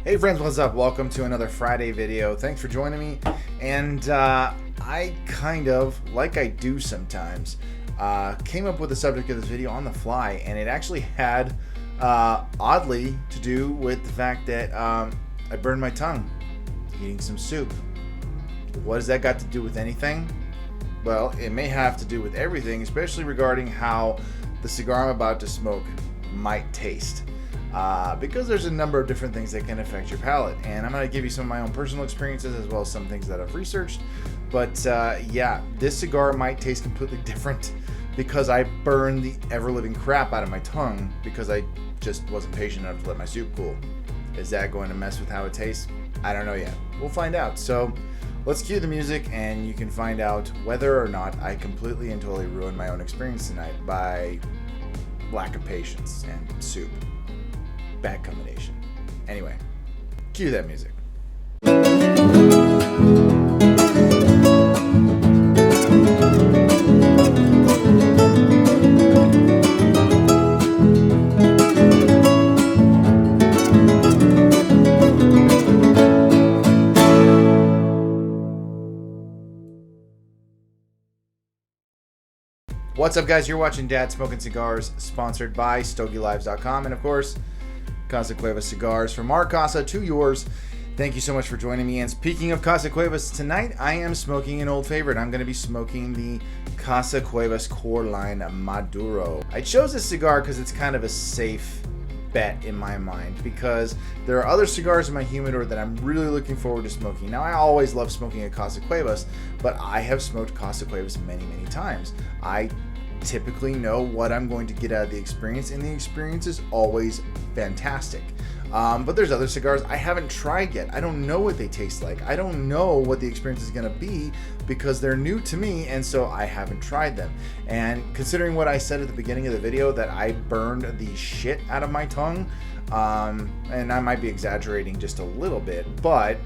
Hey friends, what's up? Welcome to another Friday video. Thanks for joining me. And I kind of, like I do sometimes, came up with the subject of this video on the fly, and it actually had, oddly, to do with the fact that I burned my tongue eating some soup. What has that got to do with anything? Well, it may have to do with everything, especially regarding how the cigar I'm about to smoke might taste. Because there's a number of different things that can affect your palate, and I'm going to give you some of my own personal experiences as well as some things that I've researched. But yeah, this cigar might taste completely different because I burned the ever-living crap out of my tongue because I just wasn't patient enough to let my soup cool. Is that going to mess with how it tastes? I don't know yet. We'll find out. So let's cue the music and you can find out whether or not I completely and totally ruined my own experience tonight by lack of patience and soup. Bad combination. Anyway, cue that music. What's up, guys? You're watching Dad Smoking Cigars, sponsored by StogieLives.com, and of course, Casa Cuevas Cigars. From our Casa to yours, thank you so much for joining me. And speaking of Casa Cuevas, tonight I am smoking an old favorite. I'm going to be smoking the Casa Cuevas Core Line Maduro. I chose this cigar because it's kind of a safe bet in my mind, because there are other cigars in my humidor that I'm really looking forward to smoking. Now, I always love smoking a Casa Cuevas, but I have smoked Casa Cuevas many times. I typically know what I'm going to get out of the experience, and the experience is always fantastic. But there's other cigars I haven't tried yet. I don't know what they taste like. I don't know what the experience is going to be because they're new to me, and so I haven't tried them. And considering what I said at the beginning of the video, that I burned the shit out of my tongue, and I might be exaggerating just a little bit, but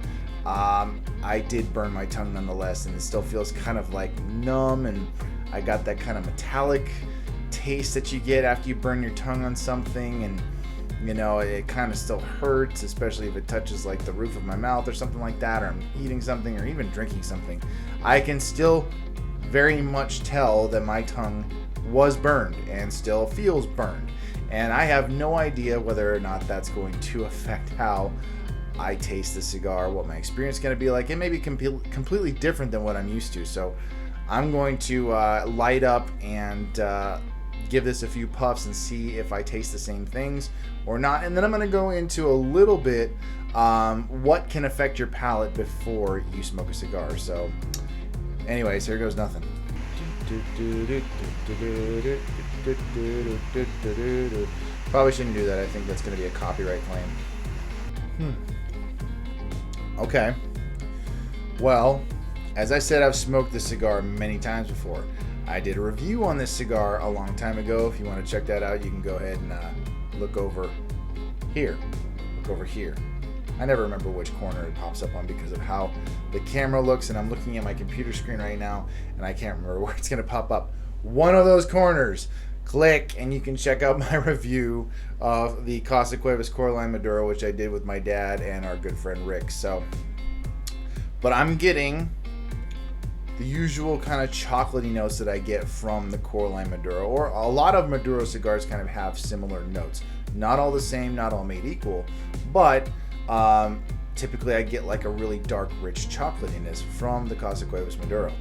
I did burn my tongue nonetheless, and it still feels kind of like numb, and I got that kind of metallic taste that you get after you burn your tongue on something, and you know, it kind of still hurts, especially if it touches like the roof of my mouth or something like that, or I'm eating something or even drinking something. I can still very much tell that my tongue was burned and still feels burned, and I have no idea whether or not that's going to affect how I taste the cigar, what my experience is going to be like. It may be completely different than what I'm used to, so I'm going to light up and give this a few puffs and see if I taste the same things or not. And then I'm going to go into a little bit what can affect your palate before you smoke a cigar. So anyways, here goes nothing. Probably shouldn't do that. I think that's going to be a copyright claim. Okay. Well, as I said, I've smoked this cigar many times before. I did a review on this cigar a long time ago. If you want to check that out, you can go ahead and look over here. Look over here. I never remember which corner it pops up on because of how the camera looks, and I'm looking at my computer screen right now, and I can't remember where it's going to pop up. One of those corners. Click, and you can check out my review of the Casa Cuevas Core Line Maduro, which I did with my dad and our good friend Rick. So, but I'm getting the usual kind of chocolatey notes that I get from the Core Line Maduro, or a lot of Maduro cigars kind of have similar notes. Not all the same, not all made equal, but typically I get like a really dark, rich chocolatiness from the Casa Cuevas Maduro.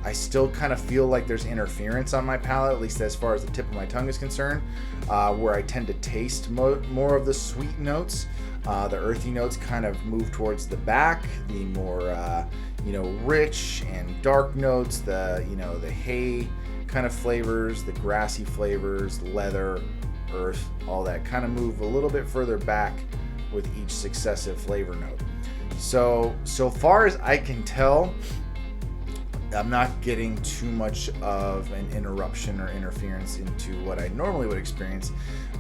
I still kind of feel like there's interference on my palate, at least as far as the tip of my tongue is concerned, where I tend to taste more of the sweet notes. The earthy notes kind of move towards the back. The more rich and dark notes, the hay kind of flavors, the grassy flavors, leather, earth, all that kind of move a little bit further back with each successive flavor note. So far as I can tell, I'm not getting too much of an interruption or interference into what I normally would experience.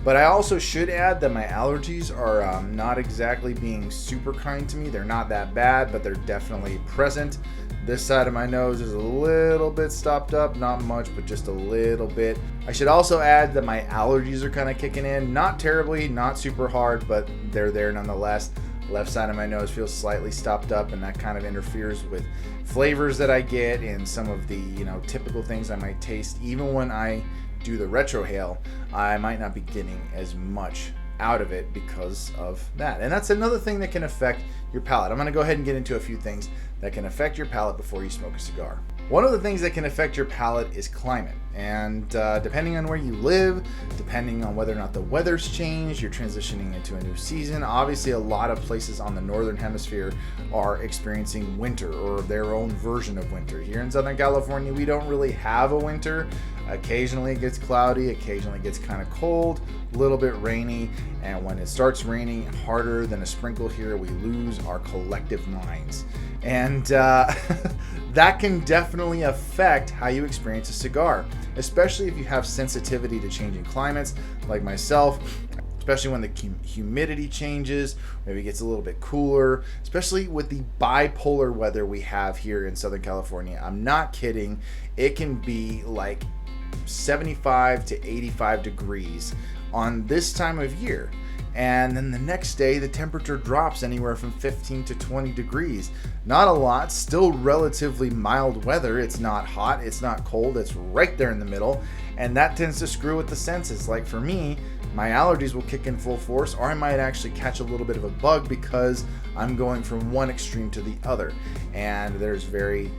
But I also should add that my allergies are not exactly being super kind to me. They're not that bad, but they're definitely present. This side of my nose is a little bit stopped up, not much, but just a little bit. I should also add that my allergies are kind of kicking in. Not terribly, not super hard, but they're there nonetheless. Left side of my nose feels slightly stopped up, and that kind of interferes with flavors that I get and some of the typical things I might taste. Even when I do the retrohale, I might not be getting as much out of it because of that. And that's another thing that can affect your palate. I'm going to go ahead and get into a few things that can affect your palate before you smoke a cigar. One of the things that can affect your palate is climate. And depending on where you live, depending on whether or not the weather's changed, you're transitioning into a new season. Obviously, a lot of places on the northern hemisphere are experiencing winter or their own version of winter. Here in Southern California, we don't really have a winter. Occasionally it gets cloudy, occasionally it gets kind of cold, a little bit rainy, and when it starts raining harder than a sprinkle here, we lose our collective minds. And that can definitely affect how you experience a cigar, especially if you have sensitivity to changing climates like myself, especially when the humidity changes, maybe it gets a little bit cooler, especially with the bipolar weather we have here in Southern California. I'm not kidding. It can be like 75 to 85 degrees on this time of year. And then the next day, the temperature drops anywhere from 15 to 20 degrees. Not a lot, still relatively mild weather. It's not hot, it's not cold, it's right there in the middle. And that tends to screw with the senses. Like for me, my allergies will kick in full force, or I might actually catch a little bit of a bug because I'm going from one extreme to the other. And there's very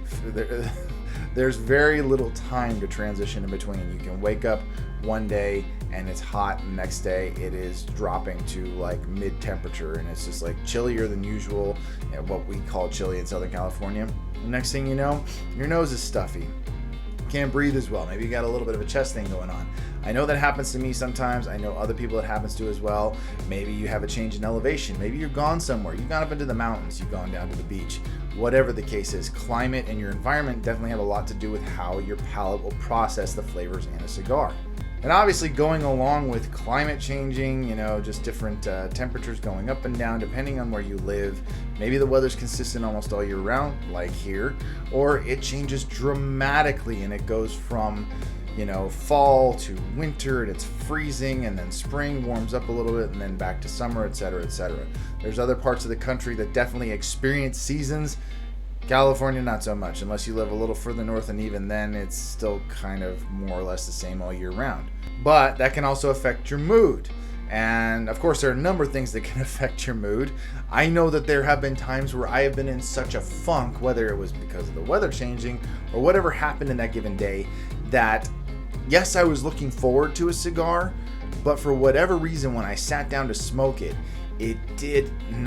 little time to transition in between. You can wake up one day and it's hot, and the next day it is dropping to like mid temperature, and it's just like chillier than usual, and what we call chilly in Southern California. The next thing you know, your nose is stuffy. Can't breathe as well. Maybe you got a little bit of a chest thing going on. I know that happens to me sometimes. I know other people it happens to as well. Maybe you have a change in elevation. Maybe you're gone somewhere. You've gone up into the mountains. You've gone down to the beach. Whatever the case is, climate and your environment definitely have a lot to do with how your palate will process the flavors in a cigar. And obviously going along with climate changing, just different temperatures going up and down depending on where you live. Maybe the weather's consistent almost all year round, like here, or it changes dramatically and it goes from fall to winter and it's freezing, and then spring warms up a little bit, and then back to summer, etc., etc. There's other parts of the country that definitely experience seasons. California, not so much, unless you live a little further north, and even then it's still kind of more or less the same all year round. But that can also affect your mood. And of course, there are a number of things that can affect your mood. I know that there have been times where I have been in such a funk, whether it was because of the weather changing or whatever happened in that given day, that yes, I was looking forward to a cigar, but for whatever reason, when I sat down to smoke it, it didn't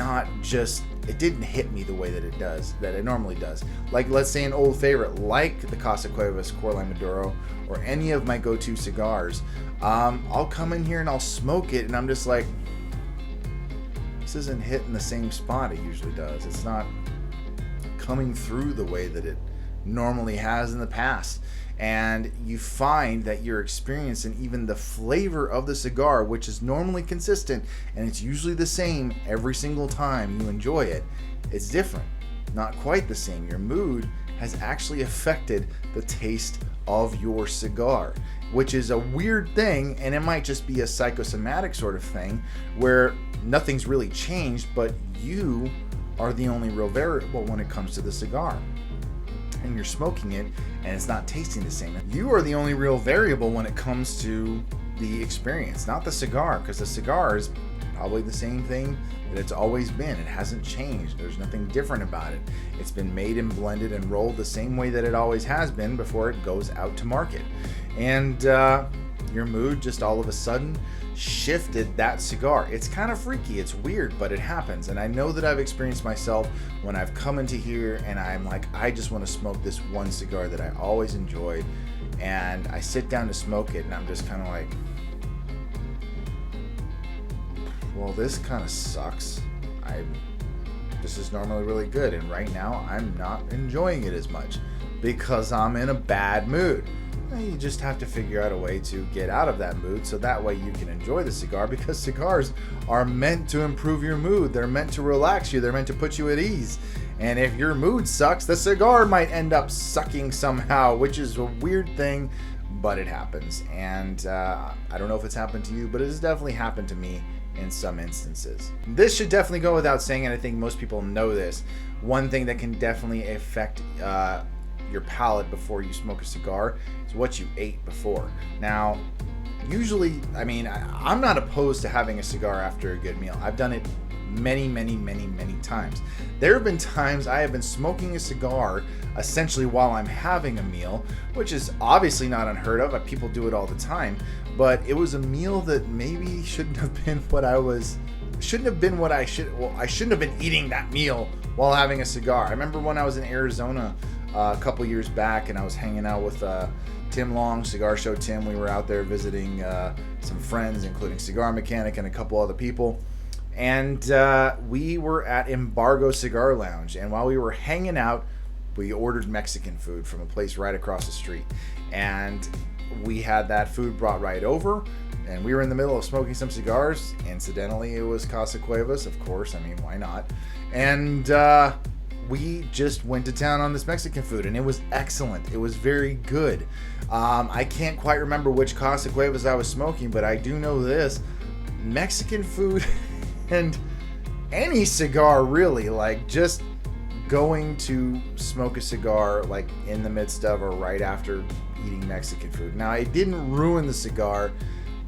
hit me the way that it normally does. Like, let's say an old favorite, like the Casa Cuevas Core Line Maduro, or any of my go-to cigars, I'll come in here and I'll smoke it, and I'm just like, this isn't hitting the same spot it usually does. It's not coming through the way that it normally has in the past. And you find that your experience and even the flavor of the cigar, which is normally consistent and it's usually the same every single time you enjoy it, it's different. Not quite the same. Your mood has actually affected the taste of your cigar, which is a weird thing, and it might just be a psychosomatic sort of thing where nothing's really changed, but you are the only real variable when it comes to the cigar. And you're smoking it and it's not tasting the same. You are the only real variable when it comes to the experience, not the cigar, because the cigar is probably the same thing that it's always been. It hasn't changed. There's nothing different about it. It's been made and blended and rolled the same way that it always has been before it goes out to market. And your mood just all of a sudden shifted that cigar. It's kind of freaky, it's weird, but it happens. And I know that I've experienced myself when I've come into here and I'm like, I just want to smoke this one cigar that I always enjoyed, and I sit down to smoke it and I'm just kind of like, well, this kind of sucks. This is normally really good, and right now I'm not enjoying it as much. because I'm in a bad mood. You just have to figure out a way to get out of that mood so that way you can enjoy the cigar, because cigars are meant to improve your mood. They're meant to relax you. They're meant to put you at ease. And if your mood sucks, the cigar might end up sucking somehow, which is a weird thing, but it happens. And I don't know if it's happened to you, but it has definitely happened to me in some instances. This should definitely go without saying, and I think most people know this. One thing that can definitely affect your palate before you smoke a cigar is what you ate before. Now, usually, I mean, I'm not opposed to having a cigar after a good meal. I've done it many times. There have been times I have been smoking a cigar essentially while I'm having a meal, which is obviously not unheard of. People do it all the time, but it was a meal that maybe shouldn't have been what I shouldn't have been eating that meal while having a cigar. I remember when I was in Arizona a couple years back, and I was hanging out with Tim Long, Cigar Show Tim. We were out there visiting some friends, including Cigar Mechanic and a couple other people. And we were at Embargo Cigar Lounge. And while we were hanging out, we ordered Mexican food from a place right across the street. And we had that food brought right over. And we were in the middle of smoking some cigars. Incidentally, it was Casa Cuevas, of course. I mean, why not? And we just went to town on this Mexican food, and it was excellent. It was very good. I can't quite remember which Casa Cuevas I was smoking, but I do know this. Mexican food and any cigar, really, like just going to smoke a cigar like in the midst of or right after eating Mexican food. Now, it didn't ruin the cigar,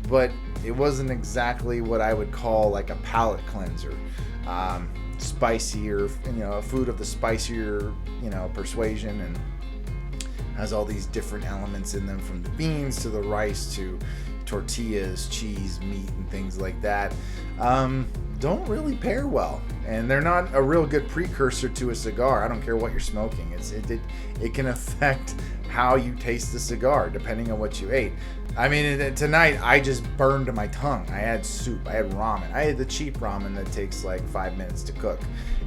but it wasn't exactly what I would call like a palate cleanser. Spicier, a food of the spicier, persuasion, and has all these different elements in them, from the beans to the rice to tortillas, cheese, meat, and things like that. Don't really pair well, and they're not a real good precursor to a cigar. I don't care what you're smoking. It can affect how you taste the cigar depending on what you ate. I mean, tonight I just burned my tongue. I had soup, I had ramen. I had the cheap ramen that takes like 5 minutes to cook.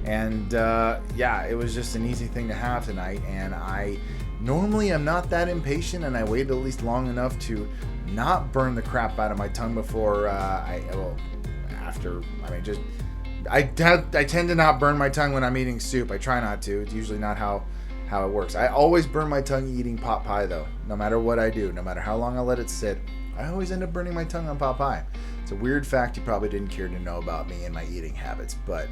And it was just an easy thing to have tonight. And I normally am not that impatient, and I waited at least long enough to not burn the crap out of my tongue before I tend to not burn my tongue when I'm eating soup. I try not to. It's usually not how it works. I always burn my tongue eating pot pie, though. No matter what I do, no matter how long I let it sit, I always end up burning my tongue on pot pie. It's a weird fact you probably didn't care to know about me and my eating habits, but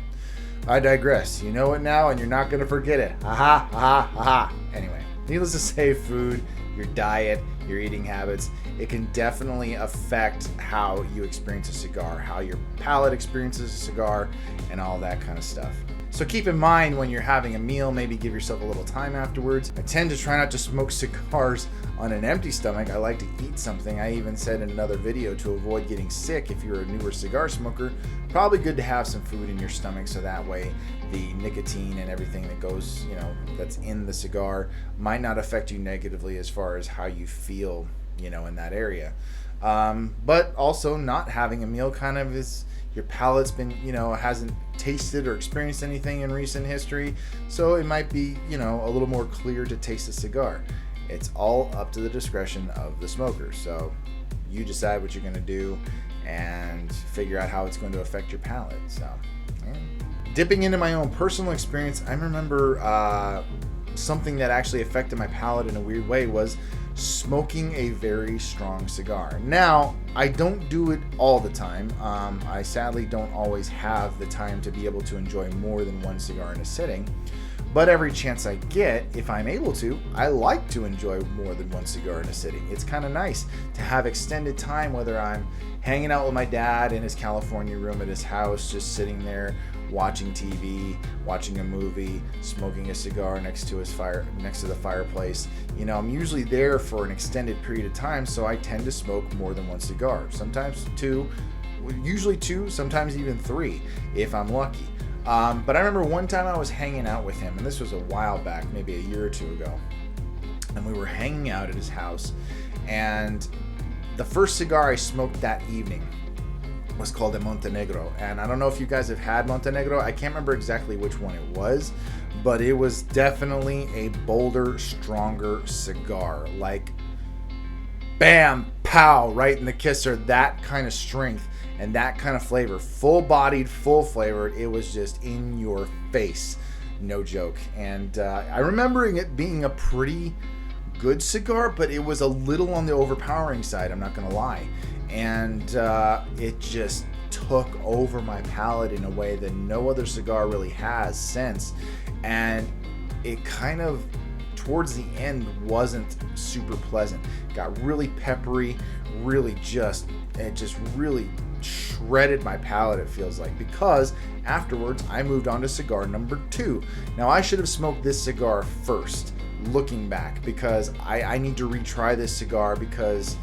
I digress. You know it now, and you're not going to forget it. Aha, aha, aha. Anyway, needless to say, food, your diet, your eating habits, it can definitely affect how you experience a cigar, how your palate experiences a cigar, and all that kind of stuff. So keep in mind when you're having a meal, maybe give yourself a little time afterwards. I tend to try not to smoke cigars on an empty stomach. I like to eat something. I even said in another video, to avoid getting sick if you're a newer cigar smoker, probably good to have some food in your stomach, so that way the nicotine and everything that goes, that's in the cigar might not affect you negatively as far as how you feel, in that area. But also not having a meal kind of is, your palate's been, hasn't tasted or experienced anything in recent history, so it might be, a little more clear to taste a cigar. It's all up to the discretion of the smoker, so you decide what you're going to do and figure out how it's going to affect your palate. So, dipping into my own personal experience, I remember something that actually affected my palate in a weird way was smoking a very strong cigar. Now, I don't do it all the time. I sadly don't always have the time to be able to enjoy more than one cigar in a sitting. But every chance I get, if I'm able to, I like to enjoy more than one cigar in a sitting. It's kind of nice to have extended time, whether I'm hanging out with my dad in his California room at his house, just sitting there watching TV, watching a movie, smoking a cigar next to the fireplace. I'm usually there for an extended period of time, so I tend to smoke more than one cigar. Sometimes usually two, sometimes even three, if I'm lucky. But I remember one time I was hanging out with him, and this was a while back, maybe a year or two ago, and we were hanging out at his house, and the first cigar I smoked that evening was called a Montenegro, and I don't know if you guys have had Montenegro. I can't remember exactly which one it was, but it was definitely a bolder, stronger cigar. Like, bam, pow, right in the kisser. That kind of strength and that kind of flavor. Full-bodied, full-flavored. It was just in your face. No joke. And I remembering it being a pretty good cigar, but it was a little on the overpowering side, I'm not going to lie. And it just took over my palate in a way that no other cigar really has since. And it kind of, towards the end, wasn't super pleasant. Got really peppery, really it just really shredded my palate, it feels like, because afterwards I moved on to cigar number 2. Now, I should have smoked this cigar first, looking back, because I need to retry this cigar because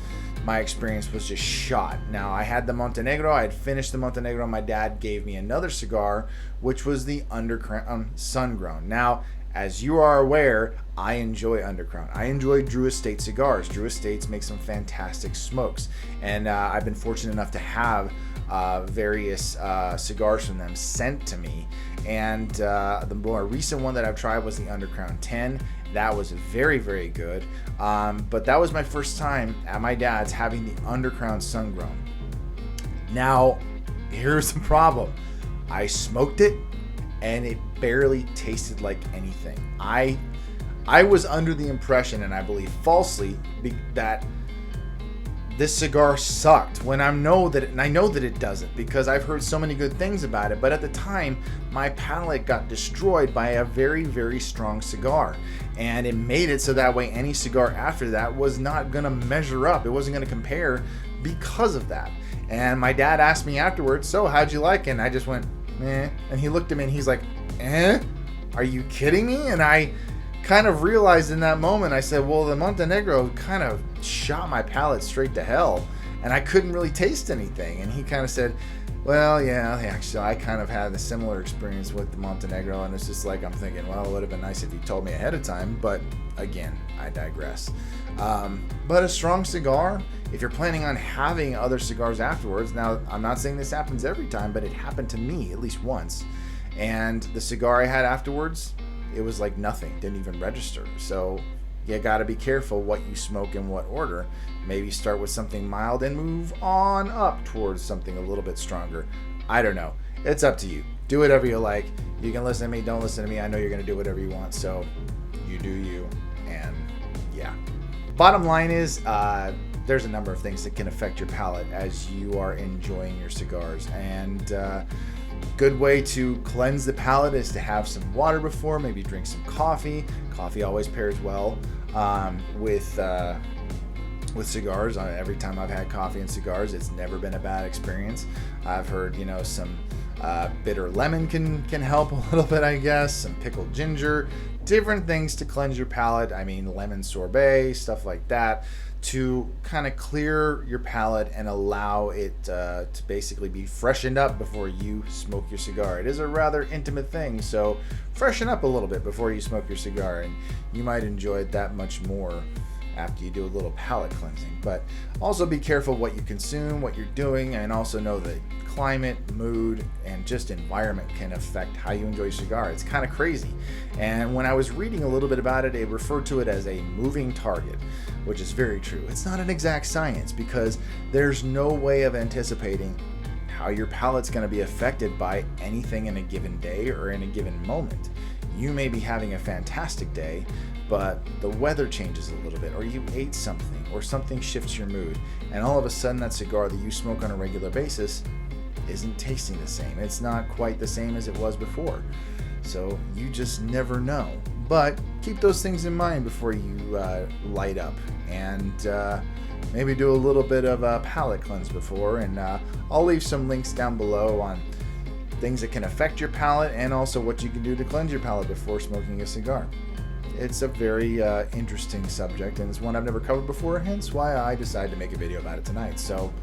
my experience was just shot. Now, I had the Montenegro, I had finished the Montenegro, my dad gave me another cigar, which was the Undercrown Sun-Grown. Now, as you are aware, I enjoy Undercrown. I enjoy Drew Estate cigars. Drew Estates make some fantastic smokes, and I've been fortunate enough to have various cigars from them sent to me. And the more recent one that I've tried was the Undercrown 10. That was very, very good. But that was my first time at my dad's having the Undercrown Sun-Grown. Now, here's the problem. I smoked it, and it barely tasted like anything. I was under the impression, and I believe falsely, that this cigar sucked, when I know that it doesn't, because I've heard so many good things about it. But at the time, my palate got destroyed by a very, very strong cigar, and it made it so that way any cigar after that was not going to measure up. It wasn't going to compare because of that. And my dad asked me afterwards, "So, how'd you like it?" And I just went, "Eh." And he looked at me and he's like, "Eh? Are you kidding me?" And I kind of realized in that moment, I said, well, the Montenegro kind of shot my palate straight to hell, and I couldn't really taste anything. And he kind of said, well, yeah, actually, I kind of had a similar experience with the Montenegro, and it's just like, I'm thinking, well, it would have been nice if you told me ahead of time, but again, I digress. But a strong cigar, if you're planning on having other cigars afterwards, now, I'm not saying this happens every time, but it happened to me at least once, and the cigar I had afterwards, it was like nothing, didn't even register. So you gotta be careful what you smoke in what order. Maybe start with something mild and move on up towards something a little bit stronger. I don't know. It's up to you. Do whatever you like. You can listen to me, don't listen to me. I know you're gonna do whatever you want, so you do you. And yeah. Bottom line is, there's a number of things that can affect your palate as you are enjoying your cigars. And good way to cleanse the palate is to have some water before, maybe drink some coffee. Coffee always pairs well with cigars. Every time I've had coffee and cigars, it's never been a bad experience. I've heard, some bitter lemon can help a little bit, I guess. Some pickled ginger, different things to cleanse your palate. I mean, lemon sorbet, stuff like that, to kind of clear your palate and allow it to basically be freshened up before you smoke your cigar. It is a rather intimate thing, so freshen up a little bit before you smoke your cigar, and you might enjoy it that much more after you do a little palate cleansing. But also be careful what you consume, what you're doing, and also know that climate, mood, and just environment can affect how you enjoy your cigar. It's kind of crazy. And when I was reading a little bit about it, it referred to it as a moving target, which is very true. It's not an exact science because there's no way of anticipating how your palate's going to be affected by anything in a given day or in a given moment. You may be having a fantastic day, but the weather changes a little bit, or you ate something, or something shifts your mood, and all of a sudden that cigar that you smoke on a regular basis isn't tasting the same. It's not quite the same as it was before. So you just never know. But keep those things in mind before you light up, and maybe do a little bit of a palate cleanse before. And I'll leave some links down below on things that can affect your palate and also what you can do to cleanse your palate before smoking a cigar. It's a very interesting subject, and it's one I've never covered before, hence why I decided to make a video about it tonight. So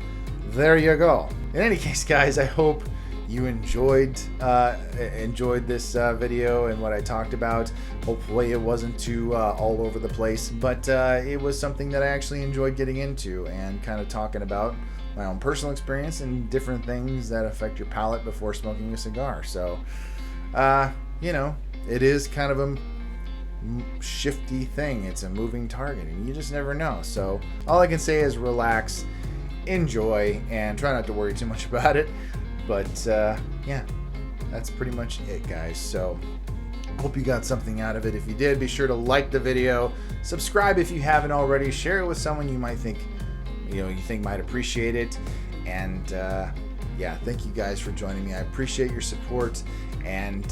there you go. In any case, guys, I hope you enjoyed this video and what I talked about. Hopefully it wasn't too all over the place, but it was something that I actually enjoyed getting into and kind of talking about my own personal experience and different things that affect your palate before smoking a cigar. So, it is kind of a shifty thing. It's a moving target, and you just never know. So all I can say is relax, enjoy, and try not to worry too much about it. But yeah, that's pretty much it, guys. So hope you got something out of it. If you did, be sure to like the video, subscribe if you haven't already, share it with someone you might think you think might appreciate it. And yeah, thank you guys for joining me. I appreciate your support. And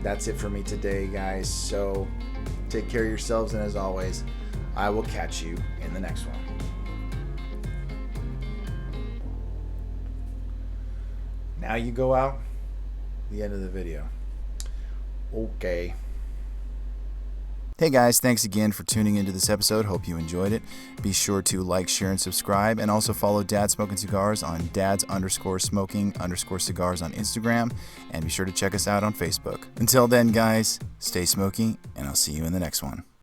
that's it for me today, guys. So take care of yourselves, and as always, I will catch you in the next one. Now you go out. The end of the video. Okay. Hey guys, thanks again for tuning into this episode. Hope you enjoyed it. Be sure to like, share, and subscribe, and also follow Dad Smoking Cigars on dads_smoking_cigars on Instagram, and be sure to check us out on Facebook. Until then, guys, stay smoky, and I'll see you in the next one.